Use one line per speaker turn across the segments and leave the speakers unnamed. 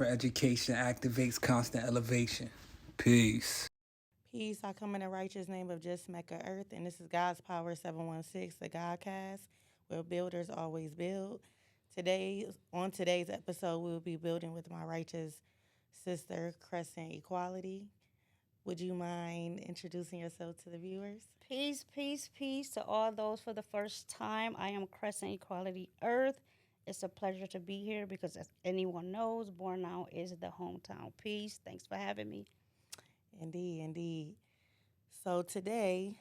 education activates constant elevation. Peace.
Peace. I come in the righteous name of Just Mecca Earth, and this is God's Power 716, the Godcast, where builders always build. On today's episode, we will be building with my righteous sister, Krescent Equality. Would you mind introducing yourself to the viewers?
Peace, peace, peace to all those for the first time. I am Krescent Equality Earth. It's a pleasure to be here because, as anyone knows, Born Now is the hometown. Peace. Thanks for having me.
Indeed, indeed. So today,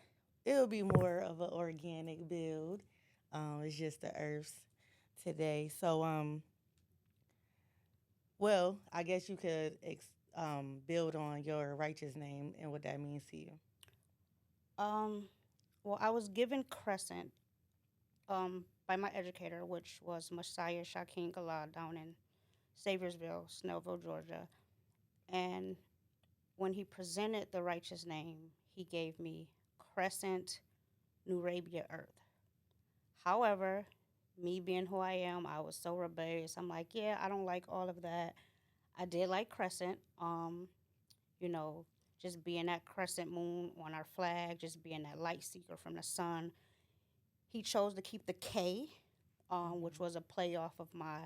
it'll be more of an organic build. It's just the earths today. So, well, I guess you could build on your righteous name and what that means to you.
Um, well, I was given Crescent by my educator, which was Messiah Shaquin Galad down in Saviorsville, Snellville, Georgia. And when he presented the righteous name, he gave me Crescent New Arabia Earth. However, me being who I am, I was so rebellious. I'm like, yeah, I don't like all of that. I did like Crescent. You know, just being that crescent moon on our flag, just being that light seeker from the sun. He chose to keep the K, which was a play off of my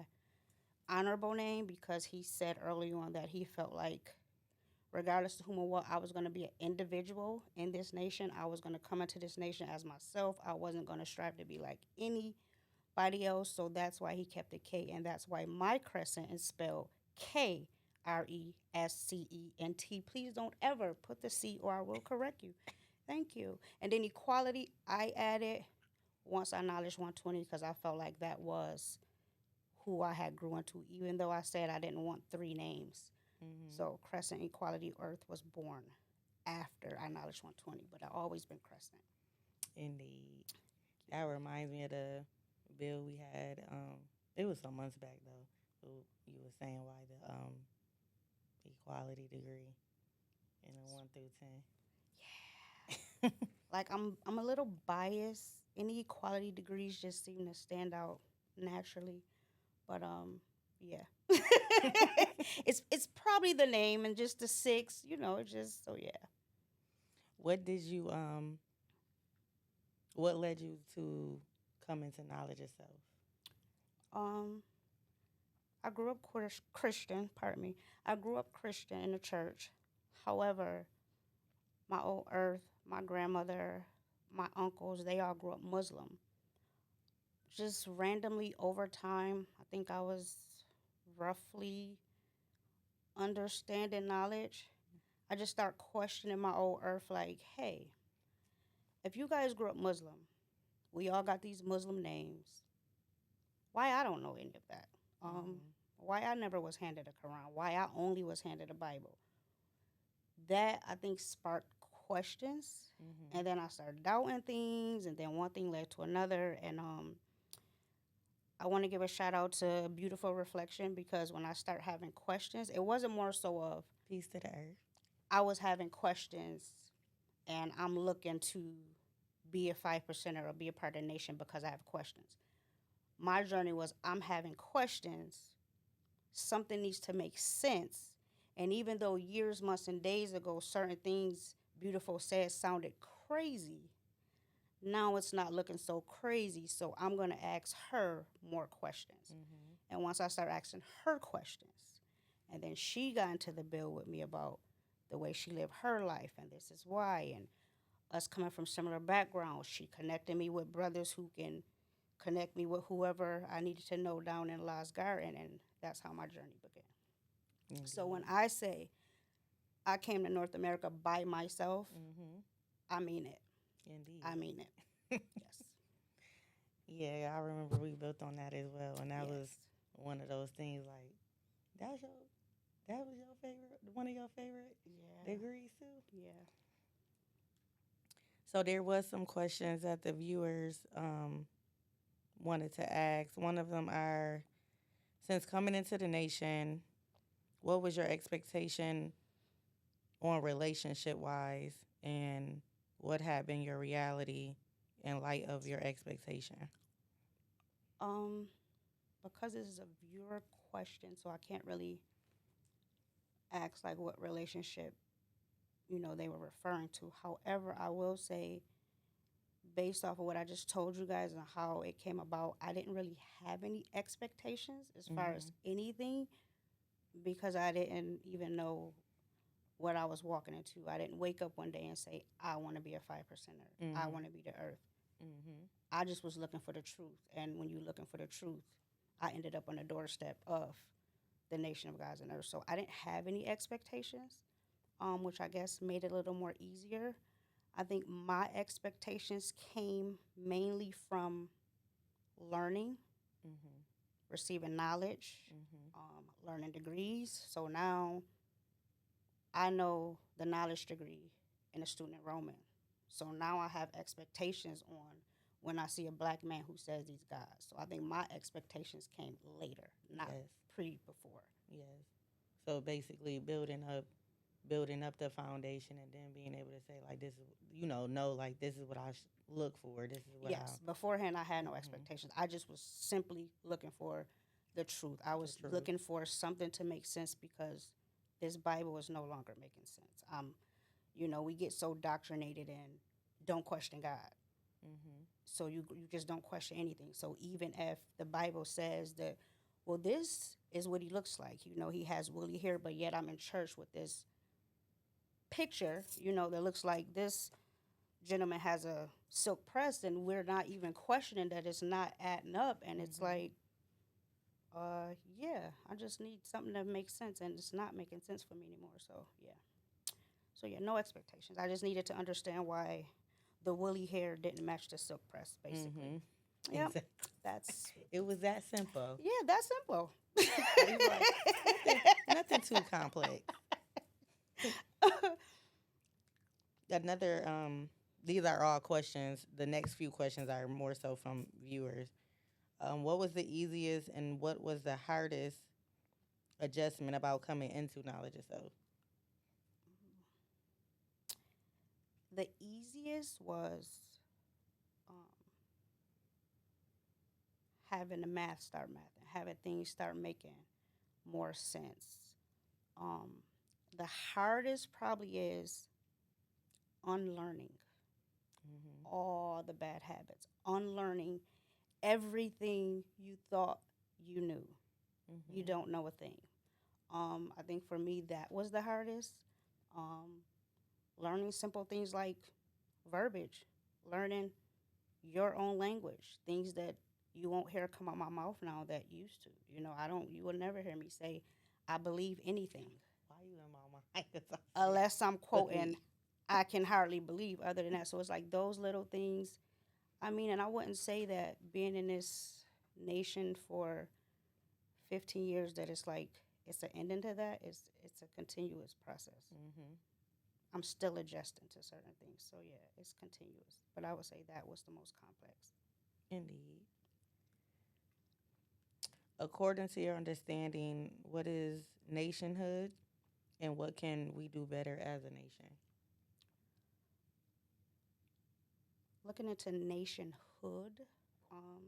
honorable name because he said early on that he felt like regardless of whom or what, I was going to be an individual in this nation. I was going to come into this nation as myself. I wasn't going to strive to be like anybody else. So that's why he kept the K, and that's why my crescent is spelled Krescent. Please don't ever put the C or I will correct you. Thank you. And then equality, I added once I acknowledged 120 because I felt like that was who I had grew into, even though I said I didn't want three names.
Mm-hmm.
So Crescent Equality Earth was born after I acknowledged 120, but I've always been Crescent.
Indeed. That reminds me of the bill we had. It was some months back though. You were saying why the equality degree in a 1 through 10.
Like I'm a little biased. Any equality degrees just seem to stand out naturally. But yeah. It's probably the name and just the six, it's just so yeah.
What did you what led you to come into knowledge yourself?
Um I grew up Christian, pardon me. I grew up Christian in the church. However, my old earth, my grandmother, my uncles, they all grew up Muslim. Just randomly over time, I think I was roughly understanding knowledge. I just start questioning my old earth like, hey, if you guys grew up Muslim, we all got these Muslim names. Why I don't know any of that?
Mm-hmm.
Why I never was handed a Quran? Why I only was handed a Bible? That I think sparked questions,
Mm-hmm.
and then I started doubting things, and then one thing led to another, and I want to give a shout out to Beautiful Reflection because when I start having questions, it wasn't more so of
Peace to the earth.
I was having questions, and I'm looking to be a 5%er or be a part of the nation because I have questions. My journey was I'm having questions. Something needs to make sense. And even though years, months, and days ago, certain things Beautiful said sounded crazy, now it's not looking so crazy. So I'm going to ask her more questions.
Mm-hmm.
And once I start asking her questions, and then she got into the bill with me about the way she lived her life, and this is why, and us coming from similar backgrounds, she connected me with brothers who can connect me with whoever I needed to know down in Las Garden, and that's how my journey began.
Indeed.
So when I say I came to North America by myself,
Mm-hmm.
I mean it.
Indeed.
I mean it. Yes.
Yeah, I remember we built on that as well, and that
Yes.
was one of those things like that was your favorite, one of your favorite
Yeah.
degrees too.
Yeah.
So there was some questions that the viewers wanted to ask. One of them are, since coming into the nation, what was your expectation on relationship wise, and what had been your reality in light of your expectation?
Um, because this is a viewer question, so I can't really ask like what relationship they were referring to. However, I will say, based off of what I just told you guys and how it came about, I didn't really have any expectations as far as anything because I didn't even know what I was walking into. I didn't wake up one day and say, I want to be a 5%er. I want to be the earth. I just was looking for the truth. And when you're looking for the truth, I ended up on the doorstep of the nation of gods and earth. So I didn't have any expectations, which I guess made it a little more easier. I think my expectations came mainly from learning, receiving knowledge, learning degrees. So now I know the knowledge degree in a student enrollment. So now I have expectations on when I see a black man who says he's God. So I think my expectations came later, not
Yes.
before.
Yes. So basically building up the foundation and then being able to say like this is know like this is what I look for. This is what
Yes, beforehand I had no expectations. I just was simply looking for the truth. I was
truth.
looking for something to make sense because this Bible is no longer making sense. We get so doctrinated in don't question God. So you just don't question anything. So even if the Bible says that, well, this is what he looks like. He has woolly hair, but yet I'm in church with this picture, that looks like this gentleman has a silk press, and we're not even questioning that it's not adding up. And it's like, yeah, I just need something that makes sense, and it's not making sense for me anymore. So yeah, no expectations. I just needed to understand why the woolly hair didn't match the silk press, basically. Yep,
Exactly.
that's
It was that simple.
yeah, that's simple.
Nothing too complex. Another these are all questions. The next few questions are more so from viewers. What was the easiest and what was the hardest adjustment about coming into knowledge of self?
The easiest was um, having the math start mathing, having things start making more sense. Um, the hardest probably is unlearning all the bad habits, unlearning everything you thought you knew. You don't know a thing. I think for me that was the hardest. Um, Learning simple things like verbiage, learning your own language, things that you won't hear come out my mouth now that used to. You will never hear me say, I believe anything.
Why you in my mind?
Unless I'm quoting, I can hardly believe other than that. So it's like those little things. I mean, and I wouldn't say that being in this nation for 15 years that it's like it's an ending to that. It's a continuous process. I'm still adjusting to certain things. So yeah, it's continuous. But I would say that was the most complex.
Indeed. According to your understanding, what is nationhood and what can we do better as a nation?
Looking into nationhood, um,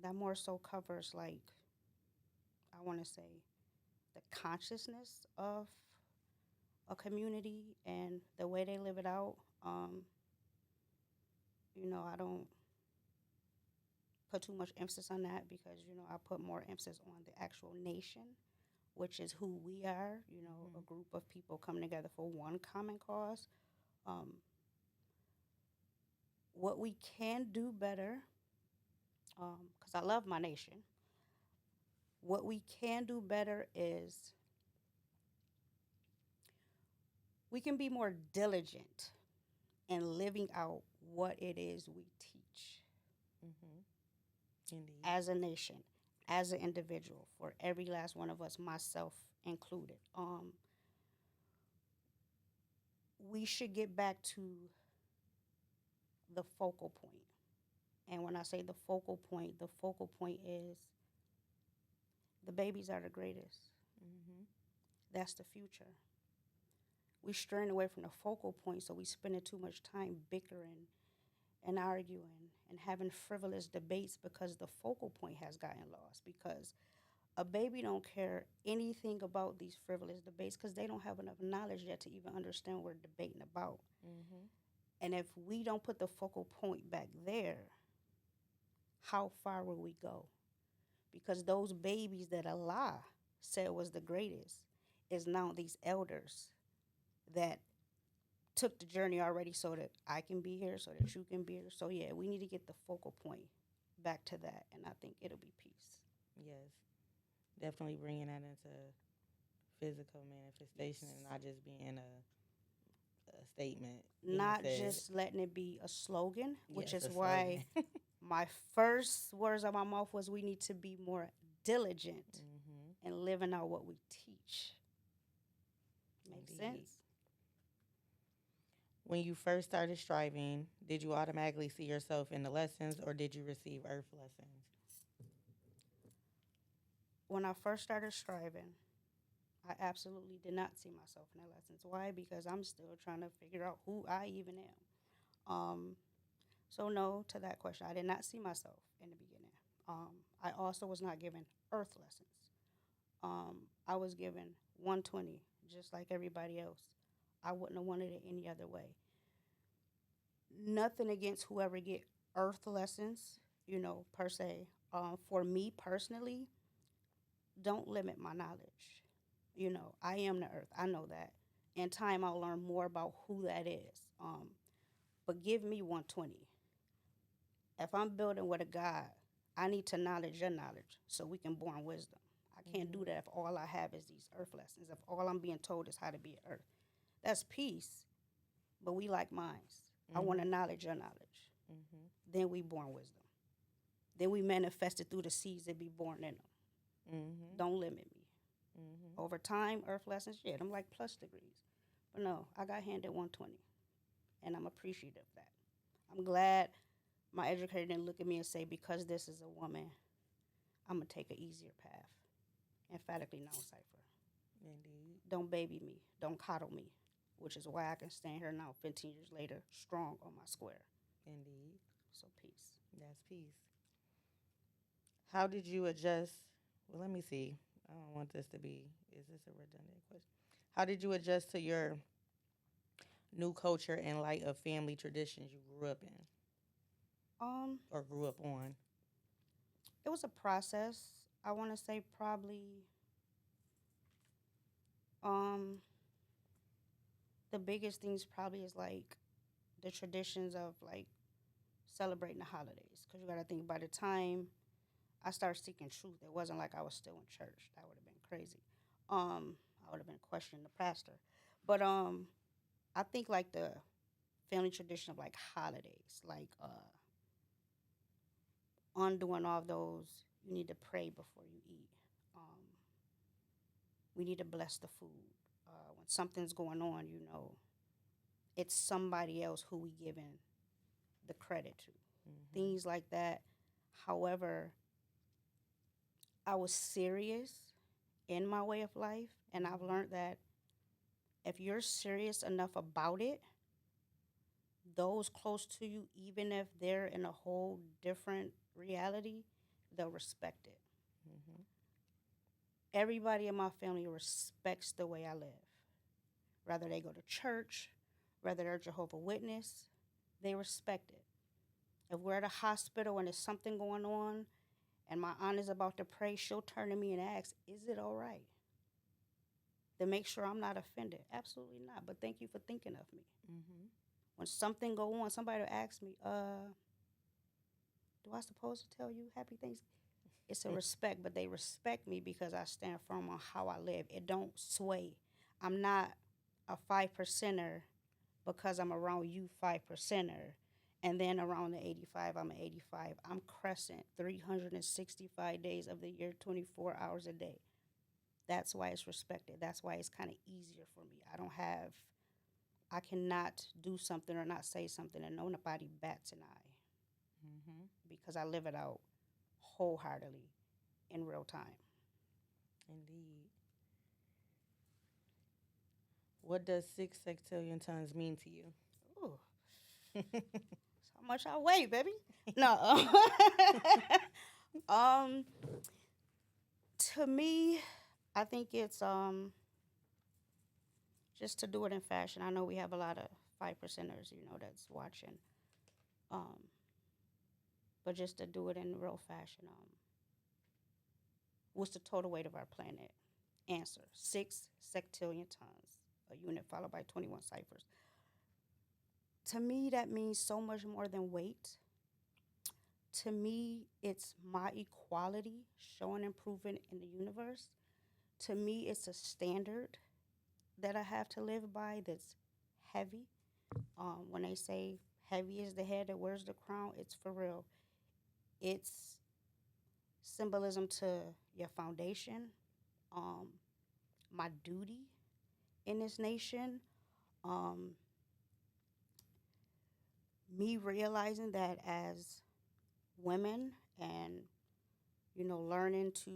that more so covers like I want to say the consciousness of a community and the way they live it out. I don't put too much emphasis on that because I put more emphasis on the actual nation, which is who we are. A group of people coming together for one common cause. Um, what we can do better, because I love my nation. What we can do better is we can be more diligent in living out what it is we teach
Indeed.
as a nation, as an individual, for every last one of us, myself included. We should get back to the focal point. And when I say the focal point is the babies are the greatest. That's the future. We straying away from the focal point, so we spending too much time bickering and arguing and having frivolous debates because the focal point has gotten lost. Because A baby don't care anything about these frivolous debates because they don't have enough knowledge yet to even understand what we're debating about.
Mhm.
And if we don't put the focal point back there, how far will we go? Because those babies that Allah said was the greatest is now these elders that took the journey already so that I can be here, so that you can be here. So yeah, we need to get the focal point back to that, and I think it'll be peace.
Yes. Definitely bringing that into physical manifestation and
Yes.
not just being a statement being
Not
said.
just letting it be a slogan, which
Yes,
is
a
why
slogan.
my first words out my mouth was we need to be more diligent
Mhm.
in living out what we teach. Makes
Indeed.
sense?
When you first started striving, did you automatically see yourself in the lessons or did you receive earth lessons?
When I first started striving, I absolutely did not see myself in the lessons. Why? Because I'm still trying to figure out who I even am. So no to that question. I did not see myself in the beginning. I also was not given earth lessons. I was given 120, just like everybody else. I wouldn't have wanted it any other way. Nothing against whoever get earth lessons, per se. For me personally, don't limit my knowledge. I am the earth. I know that. In time, I'll learn more about who that is. But give me 120. If I'm building with a God, I need to knowledge your knowledge so we can born wisdom. I can't do that if all I have is these earth lessons. If all I'm being told is how to be an earth, that's peace. But we like minds. I want to knowledge your knowledge.
Mhm.
Then we born wisdom. Then we manifest it through the seeds that be born in them.
Mhm.
Don't limit me.
Mhm.
Over time, earth lessons, yeah, them like plus degrees. But no, I got handed 120, and I'm appreciative of that. I'm glad my educator didn't look at me and say, because this is a woman, I'm going to take an easier path. Emphatically no, Cypher.
Indeed.
Don't baby me. Don't coddle me, which is why I can stand here now, 15 years later, strong on my square.
Indeed.
So peace.
That's peace. How did you adjust? Well, let me see. I don't want this to be, is this a redundant question? How did you adjust to your new culture in light of family traditions you grew up in
Um,
or grew up on?
it was a process. I want to say probably um the biggest things probably is like the traditions of like celebrating the holidays. Because you got to think by the time I started seeking truth, it wasn't like I was still in church. That would have been crazy. I would have been questioning the pastor. But I think like the family tradition of like holidays, like undoing all those, you need to pray before you eat. Um, we need to bless the food. When something's going on, it's somebody else who we giving the credit to.
Mm-hmm.
Things like that. However, I was serious in my way of life, and I've learned that if you're serious enough about it, those close to you, even if they're in a whole different reality, they'll respect it.
Mm-hmm.
Everybody in my family respects the way I live. Whether they go to church, whether they're Jehovah Witness, they respect it. If we're at a hospital and there's something going on and my aunt is about to pray, she'll turn to me and ask, is it all right? To make sure I'm not offended. Absolutely not. But thank you for thinking of me.
Mm-hmm.
When something go on, somebody will ask me, do I supposed to tell you happy Thanksgiving? It's a respect, but they respect me because I stand firm on how I live. It don't sway. I'm not a 5%er because I'm around you 5%er. And then around the 85, I'm an 85. I'm Krescent 365 days of the year, 24 hours a day. That's why it's respected. That's why it's kind of easier for me. I cannot do something or not say something and nobody bats an eye
Mm-hmm.
because I live it out wholeheartedly in real time.
Indeed. What does 6 sextillion tons mean to you?
Ooh, that's how much I weigh, baby. No. um, To me, I think it's just to do it in fashion. I know we have a lot of 5%ers, that's watching. Um, but just to do it in real fashion. What's the total weight of our planet? Answer: 6 sextillion tons, a unit followed by 21 ciphers. To me, that means so much more than weight. To me, it's my equality showing improvement in the universe. To me, it's a standard that I have to live by that's heavy. When they say heavy is the head that wears the crown, it's for real. It's symbolism to your foundation, um, my duty in this nation, um, me realizing that as women and, learning to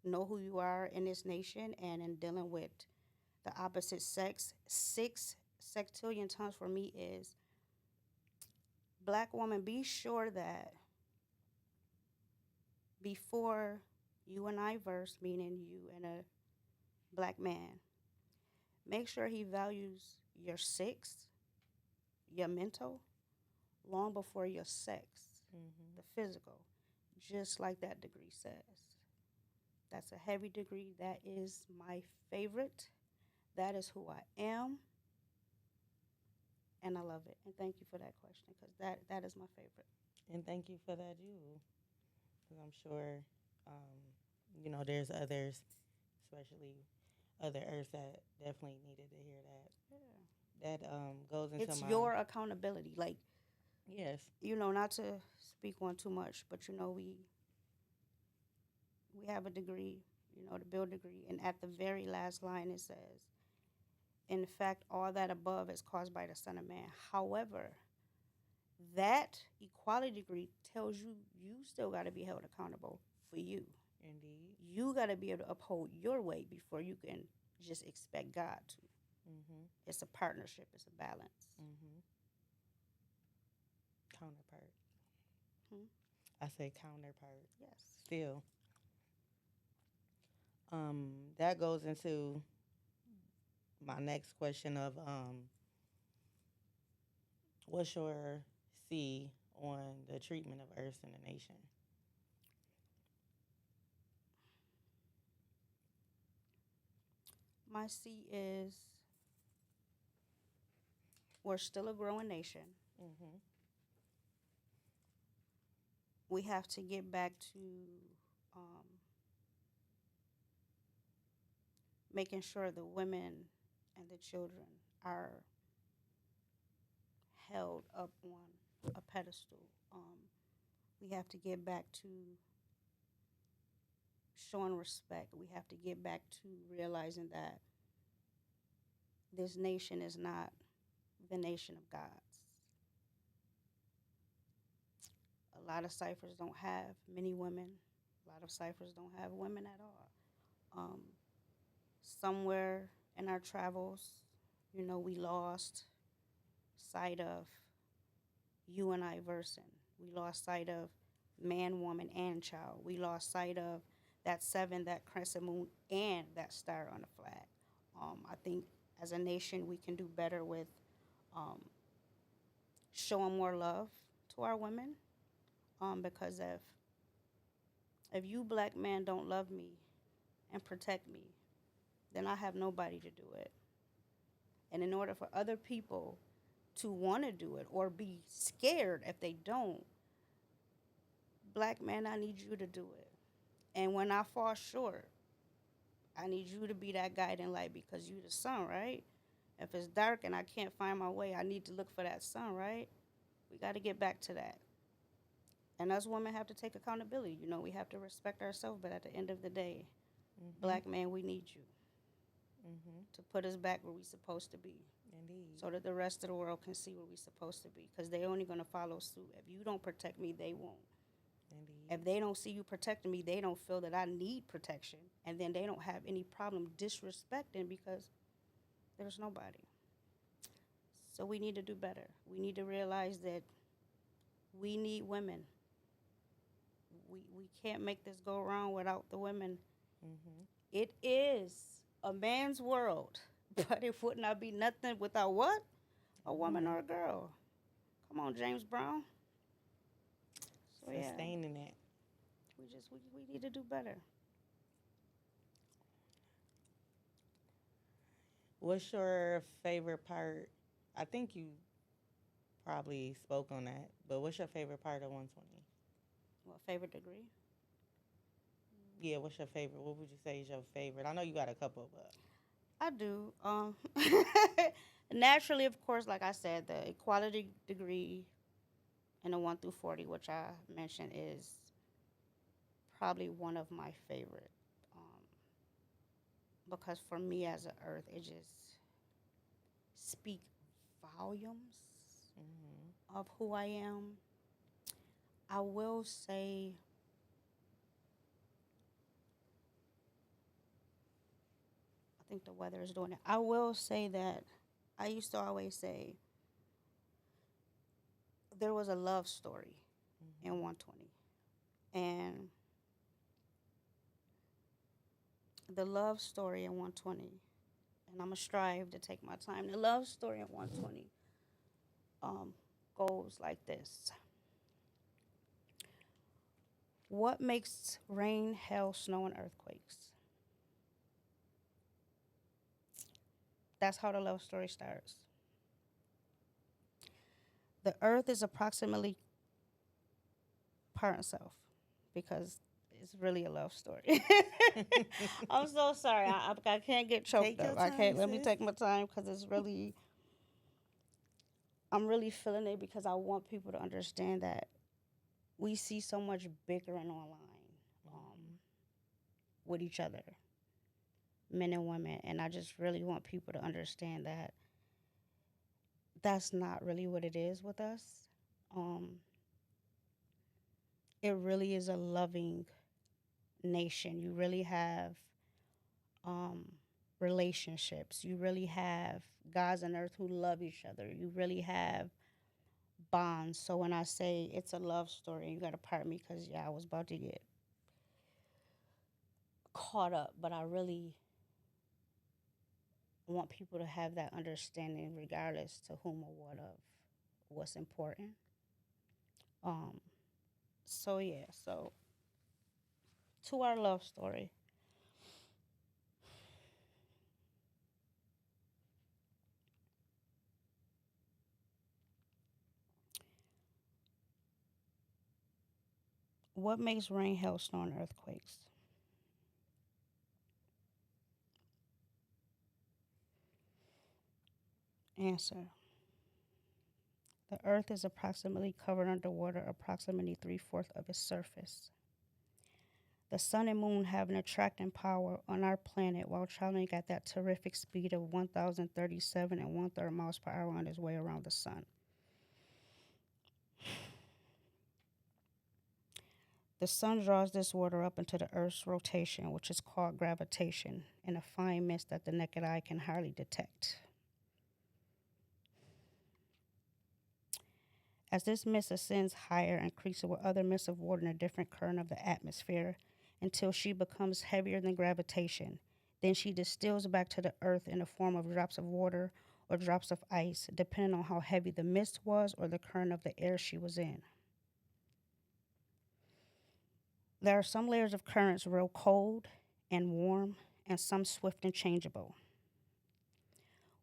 know who you are in this nation and in dealing with the opposite sex. 6 sextillion tons for me is Black woman, be sure that before you and I verse, meaning you and a Black man, make sure he values your six, your mental, long before your sex, the physical, just like that degree says. That's a heavy degree. That is my favorite. That is who I am. And I love it. And thank you for that question because that is my favorite.
And thank you for that, you. Because I'm sure, there's others, especially other Earths, that definitely needed to hear that.
Yeah.
That goes into
It's
my
your accountability. Like,
yes.
not to speak on too much, but we have a degree, the build degree, and at the very last line it says, in fact, all that above is caused by the Son of Man. However, that equality degree tells you still got to be held accountable for you.
Indeed.
You got to be able to uphold your way before you can just expect God to.
Mm-hmm.
It's a partnership. It's a balance.
Mm-hmm. Counterpart.
Hmm?
I say counterpart.
Yes.
Still. That goes into my next question of what's your C on the treatment of Earths in the nation?
My C is we're still a growing nation.
Mm-hmm.
We have to get back to making sure the women and the children are held up on a pedestal. We have to get back to showing respect. We have to get back to realizing that this nation is not the nation of gods. A lot of ciphers don't have many women. A lot of ciphers don't have women at all. Somewhere in our travels, we lost sight of you and I versing. We lost sight of man, woman, and child. We lost sight of that seven, that crescent moon, and that star on the flag. I think as a nation, we can do better with um, showing more love to our women. Because if you Black men don't love me and protect me, then I have nobody to do it. And in order for other people to want to do it or be scared if they don't, Black man, I need you to do it. And when I fall short, I need you to be that guiding light because you the sun, right? If it's dark and I can't find my way, I need to look for that sun, right? We got to get back to that. And us women have to take accountability. We have to respect ourselves, but at the end of the day, Black man, we need you to put us back where we're supposed to be.
Indeed.
So that the rest of the world can see where we're supposed to be because they're only going to follow suit. If you don't protect me, they won't.
Indeed.
If they don't see you protecting me, they don't feel that I need protection. And then they don't have any problem disrespecting because there's nobody. So we need to do better. We need to realize that we need women. We can't make this go wrong without the women.
Mm-hmm.
It is a man's world, but it would not be nothing without what? A woman
Woman
or a girl. Come on, James Brown. So yeah,
sustaining it.
we need to do better.
What's your favorite part? I think you probably spoke on that, but what's your favorite part of 120?
What favorite degree?
Yeah, what's your favorite? What would you say is your favorite? I know you got a couple, but
I do. Naturally, of course, like I said, the equality degree in the 1 through 40, which I mentioned, is probably one of my favorite. Um, because for me as an earth, it just speak volumes
mm-hmm.
of who I am. I will say, I think the weather is doing it. I will say that I used to always say there was a love story in
Mm-hmm.
120. And the love story in 120, and I'm going to strive to take my time. The love story in 120 um, goes like this. What makes rain, hail, snow, and earthquakes? That's how the love story starts. The earth is approximately part itself because it's really a love story. I'm so sorry. I can't get choked
Take your
up. I
time,
can't. Let me
sis.
take my time because it's really, I'm really feeling it because I want people to understand that we see so much bickering online
Mm-hmm.
with each other, men and women. And I just really want people to understand that that's not really what it is with us. Um, it really is a loving nation. You really have um, relationships. You really have gods on earth who love each other. You really have bonds. So when I say it's a love story, you got to pardon me because, yeah, I was about to get caught up, but I really want people to have that understanding regardless to whom or what of what's important. Um, so yeah, so to our love story. What makes rain, hail, snow, and earthquakes? Answer. The earth is approximately covered underwater, approximately three-fourths of its surface. The sun and moon have an attracting power on our planet while traveling at that terrific speed of 1,037 and one-third miles per hour on its way around the sun. The sun draws this water up into the Earth's rotation, which is called gravitation, in a fine mist that the naked eye can hardly detect. As this mist ascends higher, increasing with other mists of water in a different current of the atmosphere until she becomes heavier than gravitation. Then she distills back to the earth in the form of drops of water or drops of ice, depending on how heavy the mist was or the current of the air she was in. There are some layers of currents real cold and warm, and some swift and changeable.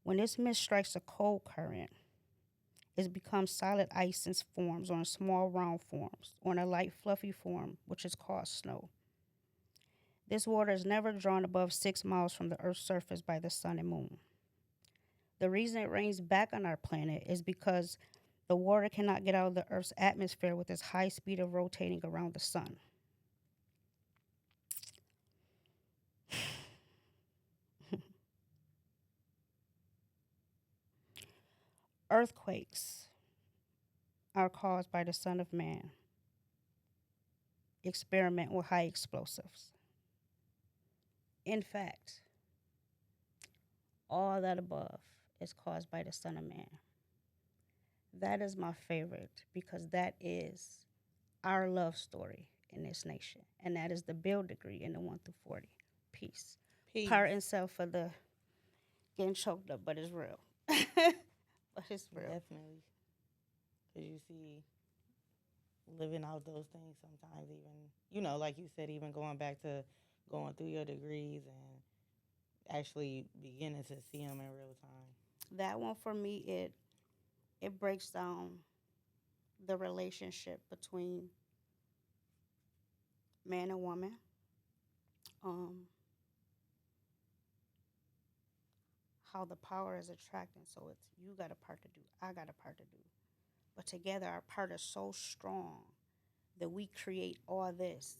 When this mist strikes a cold current, it becomes solid ice and forms on small round forms, on a light fluffy form, which is called snow. This water is never drawn above 6 miles from the Earth's surface by the sun and moon. The reason it rains back on our planet is because the water cannot get out of the Earth's atmosphere with its high speed of rotating around the sun. Earthquakes are caused by the Son of Man. Experiment with high explosives. In fact, all that above is caused by the Son of Man. That is my favorite because that is our love story in this nation, and that is the build degree in the 1 through 40. Peace.
Peace.
Pardon self for the getting choked up, but it's real. But it's real.
Definitely. Because you see, living out those things sometimes, even, like you said, even going back to going through your degrees and actually beginning to see them in real time.
That one for me, it breaks down the relationship between man and woman. How the power is attracting. So it's you got a part to do, I got a part to do. But together our part is so strong that we create all this.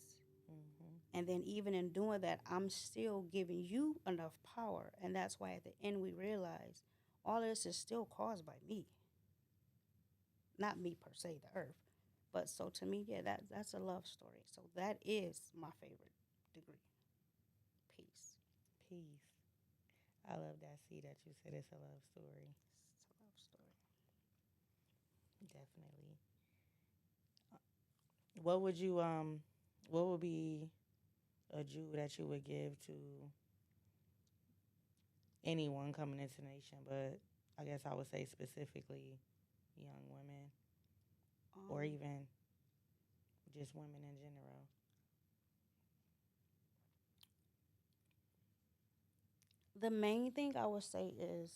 Mm-hmm.
And then even in doing that, I'm still giving you enough power. And that's why at the end we realize all of this is still caused by me. Not me per se, the earth. But so to me, yeah, that's a love story. So that is my favorite degree. Peace.
Peace. I love that. See that you said it's a love story.
It's a love story.
Definitely. What would you what would be a Jew that you would give to anyone coming into the nation, but I guess I would say specifically young women or even just women in general?
The main thing I would say is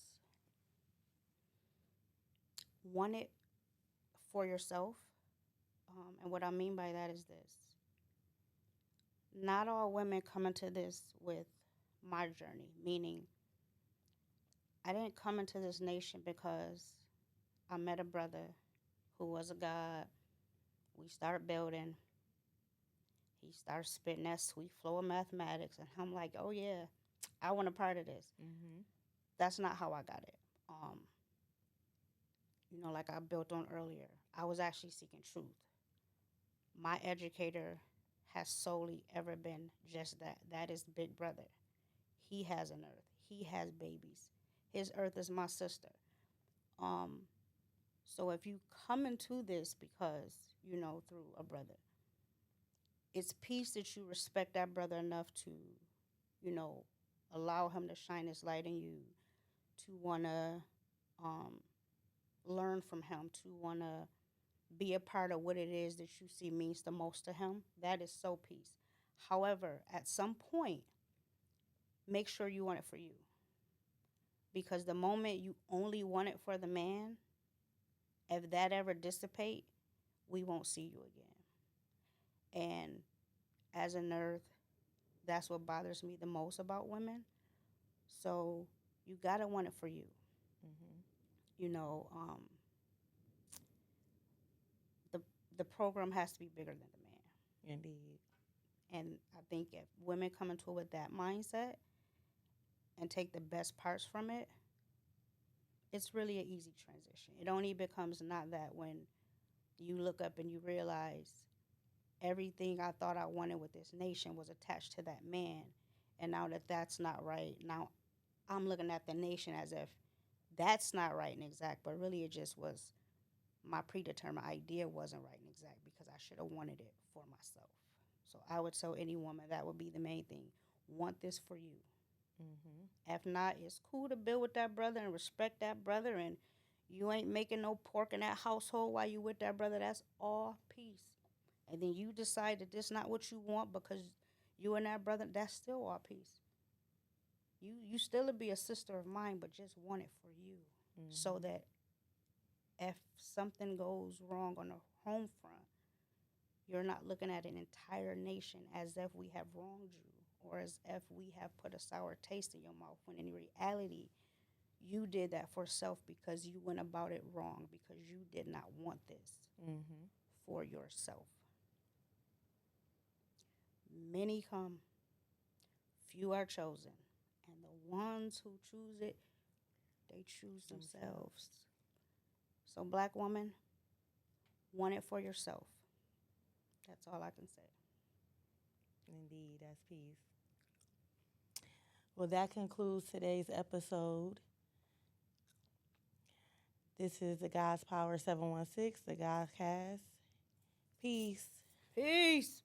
want it for yourself. And what I mean by that is this. Not all women come into this with my journey, meaning I didn't come into this nation because I met a brother who was a God. We started building. He started spitting that sweet flow of mathematics. And I'm like, oh, yeah, I want a part of this.
Mm-hmm.
That's not how I got it. Like I built on earlier, I was actually seeking truth. My educator has solely ever been just that. That is Big Brother. He has an earth. He has babies. His earth is my sister. So if you come into this because, through a brother, it's peace that you respect that brother enough to, allow him to shine his light in you, to want to learn from him, to want to be a part of what it is that you see means the most to him. That is so peace. However, at some point, make sure you want it for you. Because the moment you only want it for the man, if that ever dissipate, we won't see you again. And as a nerd, that's what bothers me the most about women. So you gotta want it for you.
Mm-hmm.
The the program has to be bigger than the man.
Indeed.
And I think if women come into it with that mindset and take the best parts from it, it's really an easy transition. It only becomes not that when you look up and you realize everything I thought I wanted with this nation was attached to that man. And now that that's not right, now I'm looking at the nation as if that's not right and exact, but really it just was my predetermined idea wasn't right and exact because I should have wanted it for myself. So I would tell any woman that would be the main thing. Want this for you.
Mm-hmm.
If not, it's cool to build with that brother and respect that brother, and you ain't making no pork in that household while you with that brother. That's all peace. And then you decide that this not what you want because you and that brother, that's still all peace. You still be a sister of mine, but just want it for you.
Mm-hmm.
So that if something goes wrong on the home front, you're not looking at an entire nation as if we have wronged you or as if we have put a sour taste in your mouth, when in reality, you did that for self because you went about it wrong, because you did not want this
Mm-hmm.
for yourself. Many come, few are chosen, and the ones who choose it, they choose themselves. So, black woman, want it for yourself. That's all I can say.
Indeed, that's peace. Well, that concludes today's episode. This is the God's Power 716, the Godcast. Peace.
Peace.